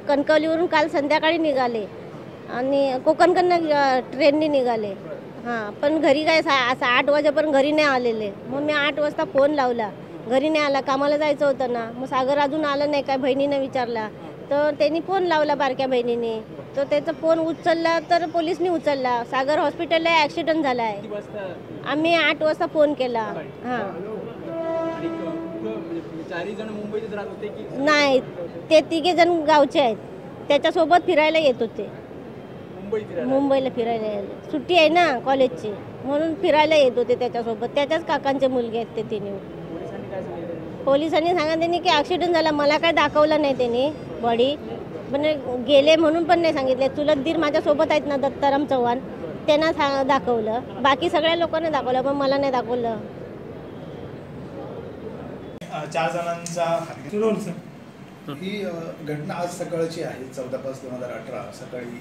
कणकवलीवरून काल संध्याकाळी निघाले आणि कोकणकडनं ट्रेनने निघाले. हां, पण घरी काय असं 8 वाजेपर्यंत घरी नाही आलेले. मग मी 8 वाजता फोन लावला, घरी नाही आला, कामाला जायचं होतं ना. मग सागर अजून आलं नाही काय, बहिणीनं विचारला तर त्यांनी फोन लावला बारक्या बहिणीने, तर त्याचा फोन उचलला तर पोलिसनी उचलला. सागर हॉस्पिटलला ॲक्सिडेंट झाला आहे. आम्ही 8 वाजता फोन केला. हां, नाही, ते 3 जण गावचे आहेत, त्याच्यासोबत फिरायला येत होते. मुंबईला फिरायला यायला सुट्टी आहे ना कॉलेजची, म्हणून फिरायला येत होते त्याच्यासोबत. त्याच्याच काकांचे मुलगे आहेत ते तिन्ही. पोलिसांनी सांगा त्यांनी की ॲक्सिडेंट झाला. मला काय दाखवलं नाही त्यांनी बॉडी, पण गेले म्हणून पण नाही सांगितले. चुलत दीर माझ्यासोबत आहेत ना, दत्ताराम चव्हाण, त्यांना दाखवलं. बाकी सगळ्या लोकांना दाखवलं, पण मला नाही दाखवलं. 4 जणांचा ही घटना आज सकाळची आहे. 14/5/2018 सकाळी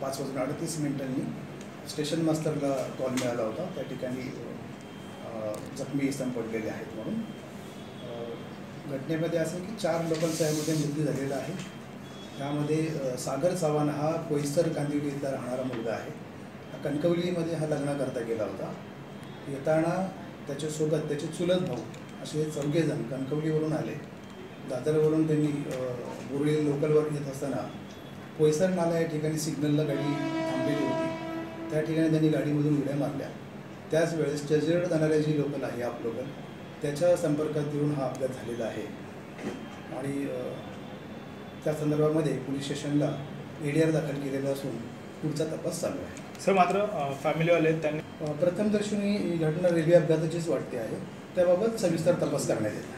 5:38 स्टेशन मास्तरला कॉल मिळाला होता. त्या ठिकाणी जखमी इसम पडलेले आहेत म्हणून. घटनेमध्ये असं की 4 लोकांचा यामध्ये मृत्यू झालेला आहे. यामध्ये सागर चव्हाण हा कोईसर कांदिवली इथला राहणारा मुलगा आहे. कणकवलीमध्ये हा लग्नाकरता गेला होता. येताना त्याच्यासोबत त्याचे चुलत भाऊ असे 4 जण कणकवलीवरून आले. दादरवरून त्यांनी बोर्डी लोकलवर येत असताना कोयसर नाला या ठिकाणी सिग्नलला गाडी थांबलेली होती. त्या ठिकाणी त्यांनी गाडीमधून उड्या मारल्या. त्याच वेळेस चर्चगेट जाणाऱ्या जी लोकल आहे आप लोकल, त्याच्या संपर्कात येऊन हा अपघात झालेला आहे. आणि त्या संदर्भामध्ये पोलीस स्टेशनला ADR दाखल केलेला असून पुढचा तपास चालू आहे. सर, मात्र फॅमिलीवाले त्यांनी प्रथमदर्शनी ही घटना रेल्वे अपघाताचीच वाटते आहे. त्याबाबत सविस्तर तपास करण्यात येत आहे.